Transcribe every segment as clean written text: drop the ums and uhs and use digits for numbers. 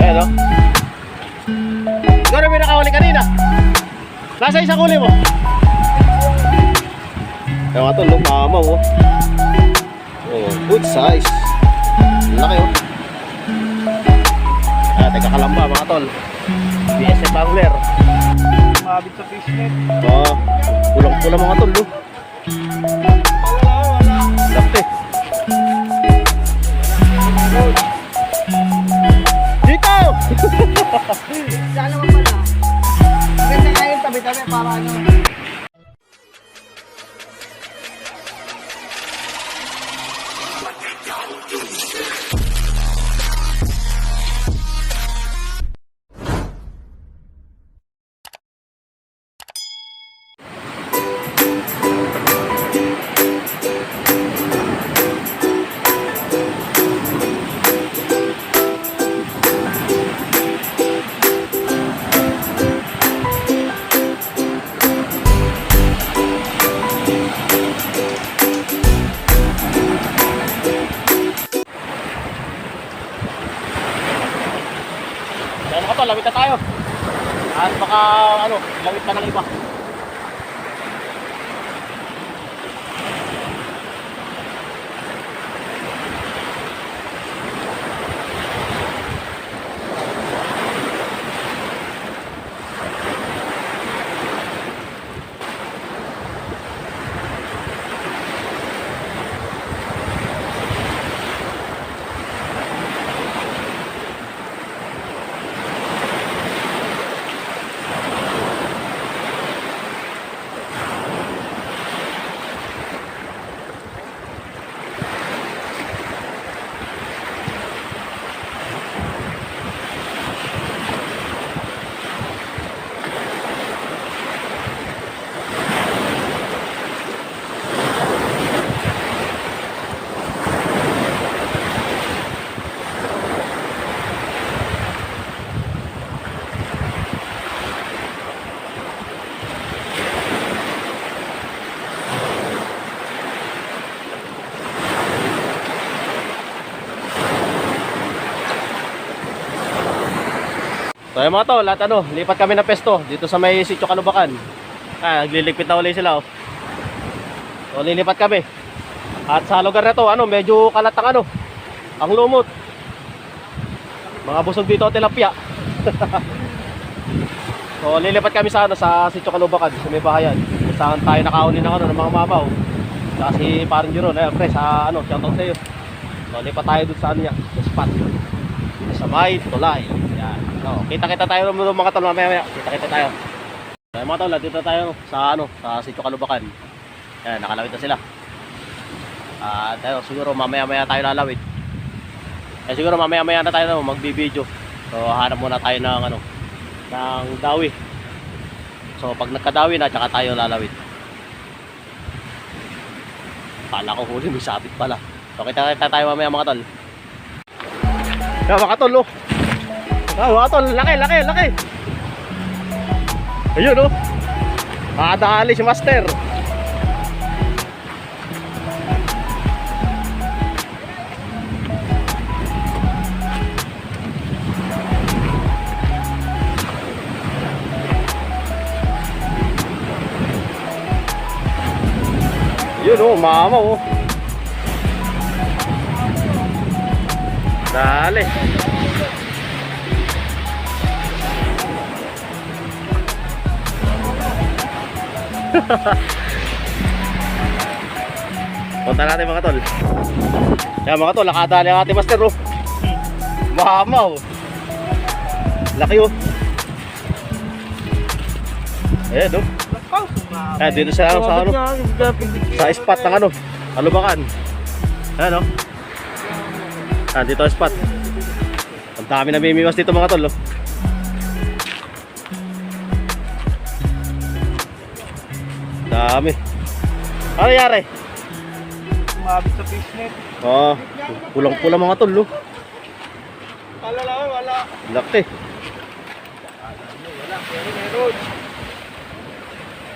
Ayan o. Ikaw na may nakahuli kanina. Nasa isang huli mo. Ayan mga tol, mamaw o. Oh, good size. Laki o. Ah, teka kalamba mga tol. BSF angler. Mabit sa fishnet. Oh, pulang-pulang mga tol o. Laki. Dito! Sana naman pala. Maganda nga yung tabi-tabi para ano. Ayan mga tol, lawit na tayo. At baka ano, lawit pa ng iba. So ayun mga tol, at ano, lipat kami ng pesto dito sa may Sitio Kalubakan. Nagliligpit na ulit sila oh. So lilipat kami. At sa lugar na to, ano, medyo kalat ang ano, ang lumot. Mga busog dito tilapia. So lilipat kami sa ano, sa Sitio Kalubakan, sa may bahayan. Saan tayo nakauni ng ano, ng mga mabaw. Kasi parang Jeron, ayun pre, sa ano, shoutout sa iyo. So lipat tayo dun sa ano niya, sa spot. Sa may tulay. Yan. So, kita-kita tayo ng mga tol mamaya. Kita-kita tayo. So, mga tol, dito tayo sa ano, sa Sitio Kalubakan. Yan, nakalawit na sila. Tayo siguro mamaya-maya tayo lalawit. Siguro mamaya-maya na tayo magbi-video. So, hanap muna tayo ng ano, ng dawi. So, pag nagkadawi na, tsaka tayo lalawit. Kala ko huli, may sabit pala. So, kita-kita tayo mamaya mga tol. Yan mga tol oh. Mga tol, laki. Ayun oh. Nakadali si Master. Yun oh, mama oh. Dali. Punta natin mga tol. Yan mga tol, nakadali ang ating Master oh. Mamaw. Laki oh. Ayan oh. Ayan dito sa ano, sa spot ng ano, Kalubakan. Ayan oh. Ayan dito ang spot. Ang dami na mimiwas dito mga tol oh. Dami. Ano nangyari? Mabit sa fishnet. Oh, pulang-pulang mga tol oh. Wala. Laki. Wala, pero meron.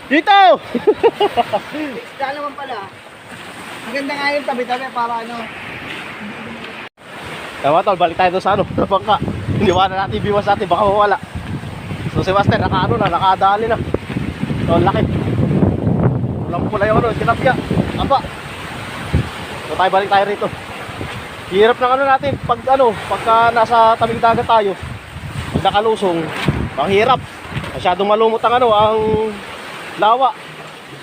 Dito! Sana naman pala. Maganda nga yung tabi-tabi para ano. Tama tol, balik tayo doon sa ano, sa bangka. Iniwanan natin, biwas natin, baka mawala. So si Master, nakadali na. So, ang laki. Walang pula yung tilapia. Apa. So balik tayo rito. Hirap ng natin, pagka nasa tabing dagat tayo, pag nakalusong, mahirap. Masyadong malumot ang lawa.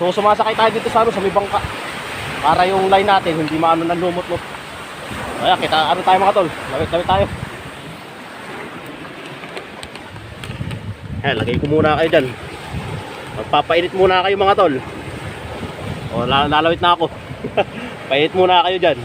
So sumasakay tayo dito sa may bangka. Para yung line natin, hindi ng lumot-lot. Kaya kita, tayo mga tol, lawit tayo. Lagay ko muna kayo dyan. Magpapainit muna kayo mga tol. O, lalawit na ako. Painit muna kayo dyan.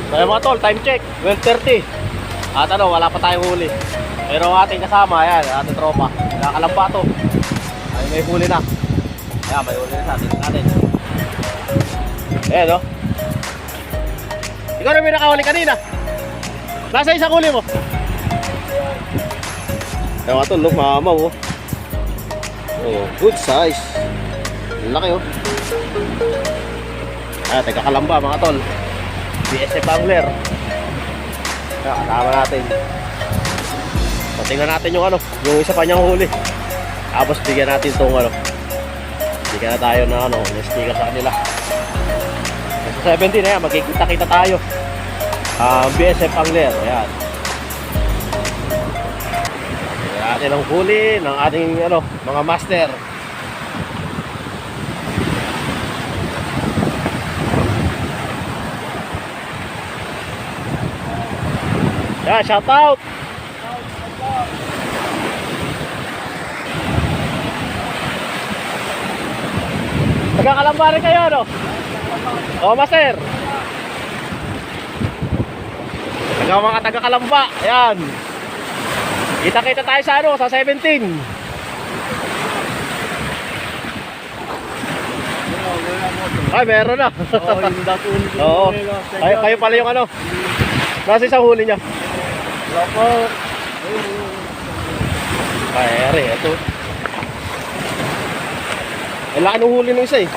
Kaya mga tol, time check, 12:30. At wala pa tayong huli. Pero ang ating kasama, ayan, ating tropa. Nakakalamba to. Ay, may huli na. Ayan, may huli na sa atin. Ayan, no? Ikaw na may nakahuli kanina. Nasa isang huli mo. Ayan mga tol, look, mamaw, oh. Oh, good size. Ang laki, oh. Ayan, tagkakalamba mga tol. BSF Angler. Kasama natin. So, tingnan natin yung yung isa pa niyang huli. Tapos bigyan natin itong bigyan na tayo ng sticker sa kanila. Sa 17 na yan, magkikita-kita tayo. BSF Angler. Ayan. Bigyan natin ang huli ng ating mga master. Yeah, shout out. Nagkakalamba rin kayo, no? Oo, master. Mga taga-kalamba. Ayan. Kita-kita tayo sa sa 17. Ay, meron na. Oo. Kayo pala yung nasa isang huli niya. Loko. Pare, ito. Wala nung huli ng isa eh.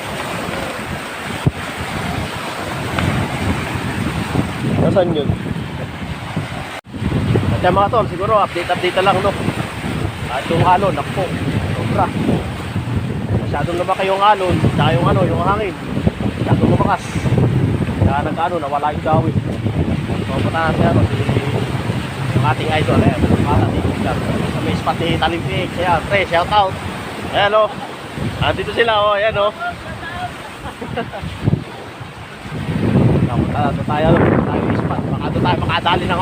Nasaan yun? At yung mga tol, siguro update na lang, no? At yung alon, nakpo. Sobra. Masyadong lumaki yung alon. Tsaka yung yung hangin. Masyadong lumakas. Kaya nawala yung gawin. So, punta natin yung ating idol, sa may spot ni Talimpik. Ayan, pre, shout out. Ayan, o. Andito sila, o. Ayan, o. Punta natin tayo, yung spot. Baka doon tayo makadali ng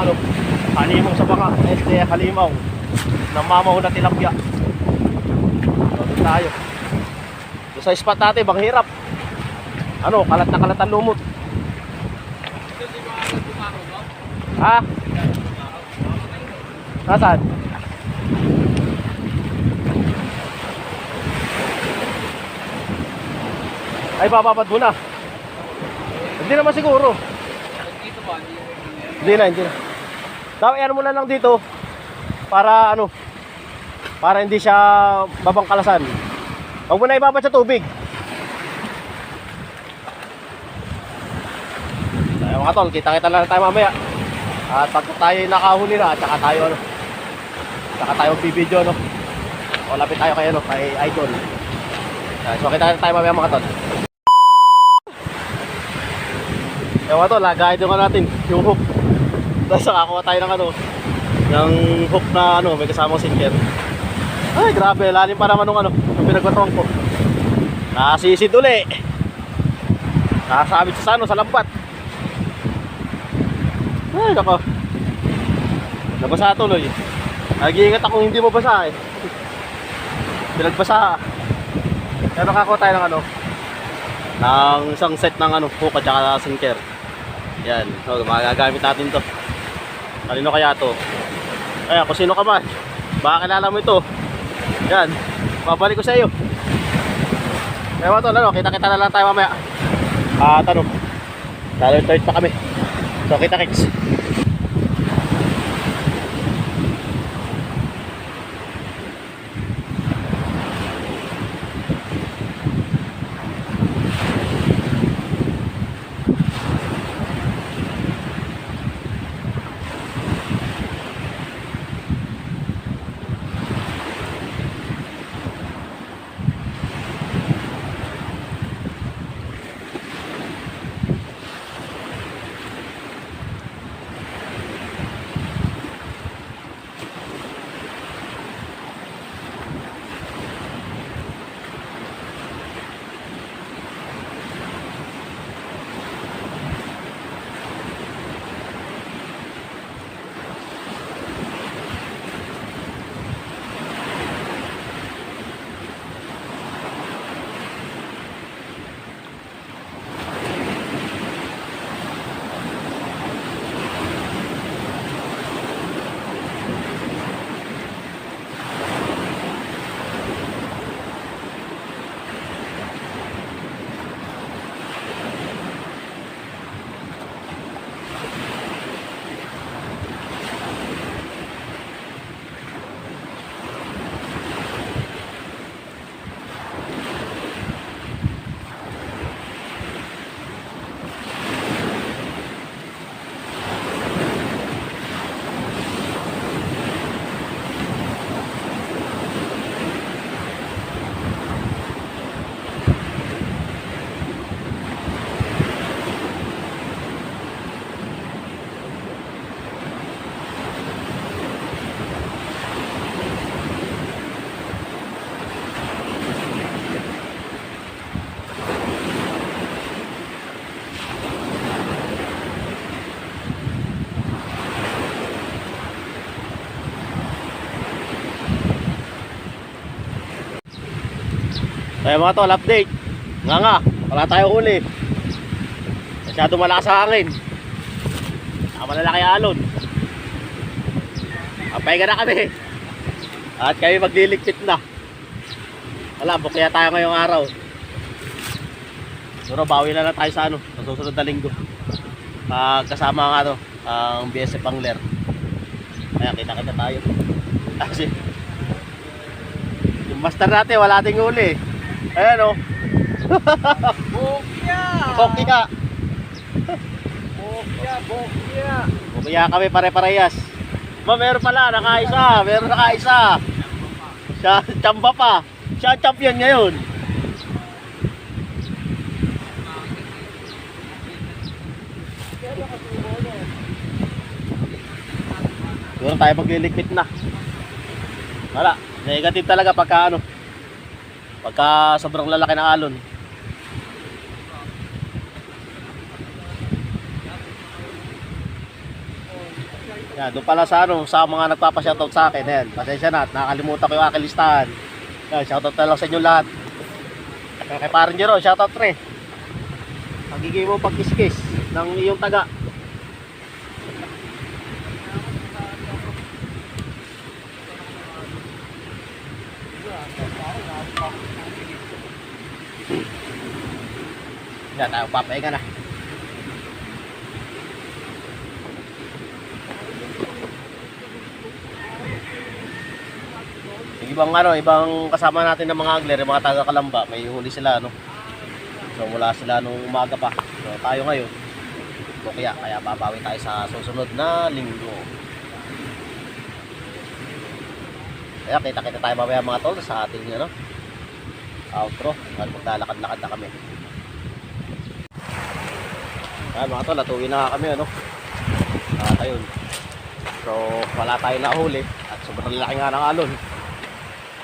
halimang sa baka. Halimaw. Ng mamaw na tilapia. So, doon tayo. Doon sa spot natin, bang hirap. Kalat na kalat ang lumot. Ha? Nasaan? Ay, bababad mo na. Hindi naman siguro. Hindi na, hindi na. Dapat ano mo na lang dito para ano, para hindi siya babangkalasan. Huwag mo na ibabad sa tubig. Ayun mga tol, kita-kita lang tayo mamaya. At pag tayo nakahuli na, at saka tayo ano, saka tayo video no. O lapit tayo kay ano, kay Idol. So kita tayo mamaya mga tol. Ayun mga tol, lagay doon natin yung hook. Tapos nakakuha tayo ng ano, ng hook na ano, may kasamang sinker. Ay grabe, lalim pa naman nung ano, yung pinagbatong ko. Nasisid uli. Nakasabit sa ano, sa lambat. Ay nako, nabasa tuloy. Nag-iingat ako hindi mabasa eh. Pinagbasa. Pero nakakuha tayo ng ano, ng isang set ng ano, hook at saka sinker. Yan, so magagamit natin to. Kanino kaya to? Ay, kung sino ka man, baka kilala mo ito. Yan, babalik ko sa iyo. Kaya mga tol, ano, kita-kita na lang tayo mamaya. At ano, lalo-tart pa kami. So kita-kits. Ayun mga tol, update. Nga, wala tayong huli. Masyado malakas ang hangin. Malalaki ang alon. Papahinga na kami. At kami magliligpit na. Wala, bukya tayo ngayong araw. Siguro bawi na lang tayo sa ano, sa susunod na linggo. Kasama ang ano, ang BSF Angler. Kaya kita-kita tayo. Kasi yung master natin, wala ating huli. Ayan o. Bokya! Bokya! Bokya, bokya! Bokya kami pare-parehas. Meron pala, nakaisa. Meron nakaisa. Siya, chamba pa. Siya champion ngayon. Siguro tayo magliligpit na. Wala, negative talaga pagka ano, pagka sobrang lalaki ng alon. Yan, doon pala sa ano, sa mga nagpapa-shoutout sa akin, yan. Pasensya na, nakakalimutan ko yung aking listahan. Yan, shoutout na lang sa inyo lahat. Kay Parang Jero, shoutout pre. Pagiging mo pagkiskis ng iyong taga. Yan, tayo papahinga na. ibang kasama natin ng mga angler, yung mga taga Kalamba, may huli sila, no. So mula sila nung umaga pa. So tayo ngayon. So kaya babawi tayo sa susunod na linggo. Kaya kita-kita tayo mamaya mga tol sa ating outro. At maglalakad-lakad na kami. Ayan mga tol, atuwi na kami At ayun. So wala tayo nahuli at sobrang laki nga ng alon.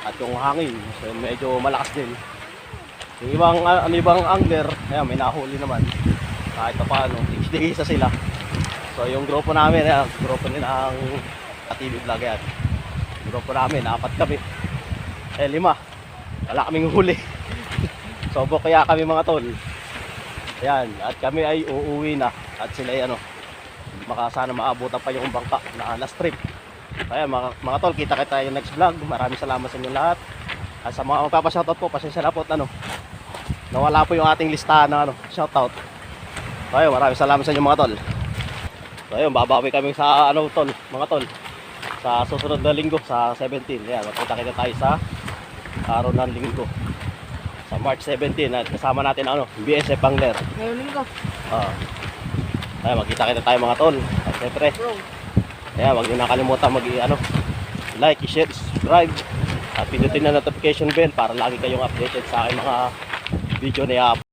At yung hangin, so medyo malakas din. Yung ibang angler, ayan, may nahuli naman. Kahit pa paano, tigisa sila. So yung grupo namin, ayan, grupo nila ang TV Vlog yan. Grupo namin, 4 kami. 5. Wala kaming huli. So kaya kami mga tol. Ayan, at kami ay uuwi na. At sila ay sana maabutan pa yung bangka na last trip. Ayan mga tol, kita-kita yung next vlog. Maraming salamat sa inyo lahat. At sa mga magpapashoutout po, pasensya na po nawala po yung ating listahan ng shoutout. So ayun, maraming salamat sa inyo mga tol. So ayun, babawi kami sa tol, mga tol, sa susunod na linggo sa 17. Ayan, magkita-kita tayo sa araw ng linggo sa March 17 at kasama natin BSF Angler. Ngayon linggo. Ayan, magkita-kita tayo mga tol. At syempre, ayan, huwag nyo nakalimutan like, share, subscribe at pindutin na notification bell para lagi kayong updated sa aking mga video na i-upload.